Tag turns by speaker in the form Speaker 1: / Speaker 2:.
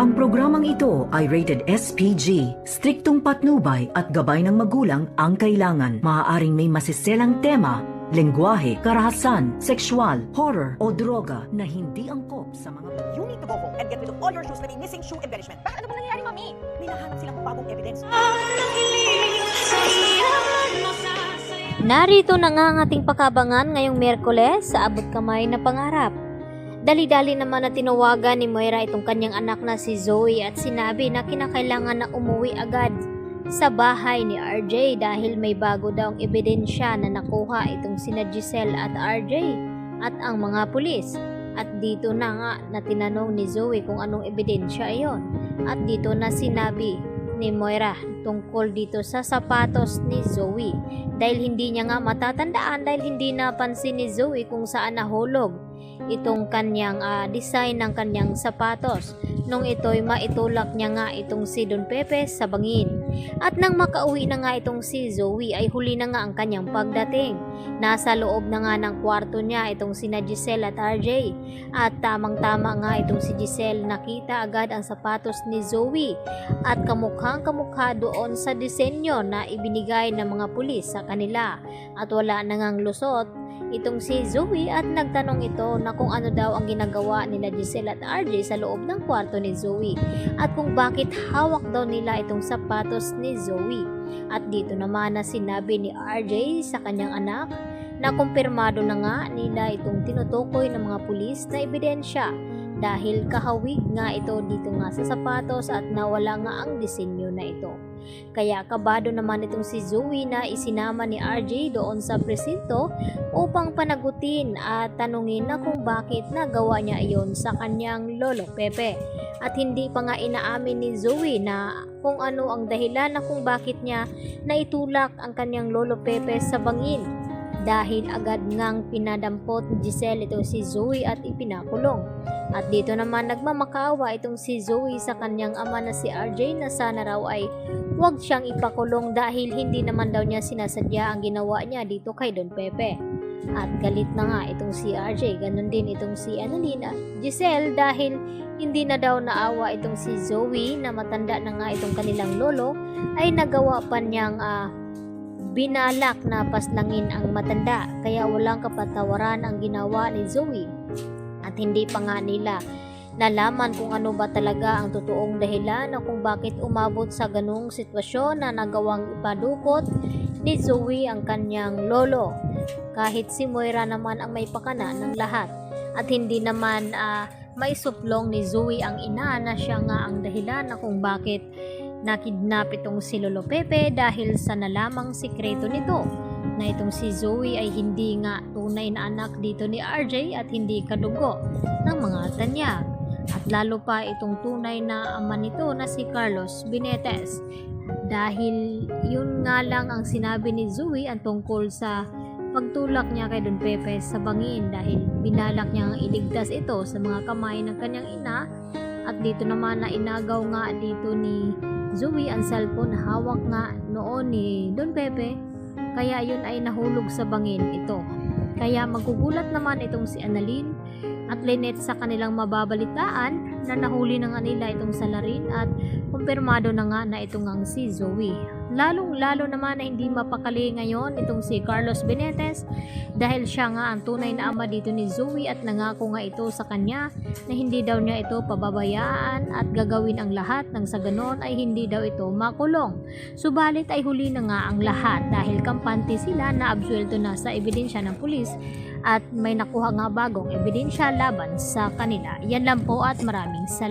Speaker 1: Ang programang ito ay rated SPG. Striktong patnubay at gabay ng magulang ang kailangan. Maaaring may masiselang tema, lengguwahe, karahasan, sexual, horror o droga na hindi angkop sa mga...
Speaker 2: You need to go home and get rid of all your shoes na may missing shoe embellishment. Bakit? Ano bang nangyayari, Mami? May nahanap silang bagong evidence.
Speaker 3: Narito na nga ang ating pakabangan ngayong Miyerkules sa abot kamay na pangarap. Dali-dali naman na tinawagan ni Moira itong kanyang anak na si Zoe at sinabi na kinakailangan na umuwi agad sa bahay ni RJ dahil may bago daw ang ebidensya na nakuha itong sina Giselle at RJ at ang mga pulis. At dito na nga na tinanong ni Zoe kung anong ebidensya iyon. At dito na sinabi ni Moira tungkol dito sa sapatos ni Zoe dahil hindi niya nga matatandaan dahil hindi napansin ni Zoe kung saan nahulog itong kanyang design ng kanyang sapatos nung ito'y maitulak niya nga itong si Don Pepe sa bangin. At nang makauwi na nga itong si Zoe ay huli na nga ang kanyang pagdating. Nasa loob na nga ng kwarto niya itong sina Giselle at RJ at tamang-tama nga itong si Giselle nakita agad ang sapatos ni Zoe at kamukhang kamukha doon sa disenyo na ibinigay ng mga pulis sa kanila at wala na ngang lusot itong si Zoe at nagtanong ito na kung ano daw ang ginagawa nila Giselle at RJ sa loob ng kwarto ni Zoe at kung bakit hawak daw nila itong sapatos ni Zoe. At dito naman na sinabi ni RJ sa kanyang anak na kumpirmado na nga nila itong tinutukoy ng mga pulis na ebidensya dahil kahawig nga ito dito nga sa sapatos at nawala nga ang disenyo na ito. Kaya kabado naman itong si Zoe na isinama ni RJ doon sa presinto upang panagutin at tanungin na kung bakit nagawa niya iyon sa kanyang lolo Pepe. At hindi pa nga inaamin ni Zoe na kung ano ang dahilan na kung bakit niya naitulak ang kanyang lolo Pepe sa bangin. Dahil agad ngang pinadampot ni Giselle itong si Zoe at ipinakulong. At dito naman nagmamakawa itong si Zoe sa kanyang ama na si RJ na sana raw ay huwag siyang ipakulong dahil hindi naman daw niya sinasadya ang ginawa niya dito kay Don Pepe. At galit na nga itong si RJ, ganun din itong si Annalena Giselle dahil hindi na daw naawa itong si Zoe na matanda na nga itong kanilang lolo ay nagawa pa niyang binalak na paslangin ang matanda kaya walang kapatawaran ang ginawa ni Zoe at hindi pa nga nila nalaman kung ano ba talaga ang totoong dahilan na kung bakit umabot sa ganung sitwasyon na nagawang ipadukot ni Zoe ang kanyang lolo kahit si Moira naman ang may pakana ng lahat at hindi naman maisuplong ni Zoe ang ina na siya nga ang dahilan na kung bakit nakidnap itong si Lolo Pepe dahil sa nalamang sikreto nito na itong si Zoe ay hindi nga tunay na anak dito ni RJ at hindi kadugo ng mga tanyag at lalo pa itong tunay na ama nito na si Carlos Benitez dahil yun nga lang ang sinabi ni Zoe ang tungkol sa pagtulak niya kay Don Pepe sa bangin dahil binalak niya ang iligtas ito sa mga kamay ng kanyang ina at dito naman na inagaw nga dito ni Zoe ang cellphone na hawak nga noon ni Don Pepe kaya yun ay nahulog sa bangin ito. Kaya magugulat naman itong si Annalyn at Lynette sa kanilang mababalitaan na nahuli na nga nila itong salarin at kumpirmado na nga na ito ngang si Zoe. Lalong-lalo naman na hindi mapakali ngayon itong si Carlos Benitez dahil siya nga ang tunay na ama dito ni Zoe at nangako nga ito sa kanya na hindi daw niya ito pababayaan at gagawin ang lahat nang sa ganon ay hindi daw ito makulong. Subalit ay huli na nga ang lahat dahil kampante sila na absuelto na sa ebidensya ng pulis at may nakuha nga bagong ebidensya laban sa kanila. Yan lang po at maraming salamat.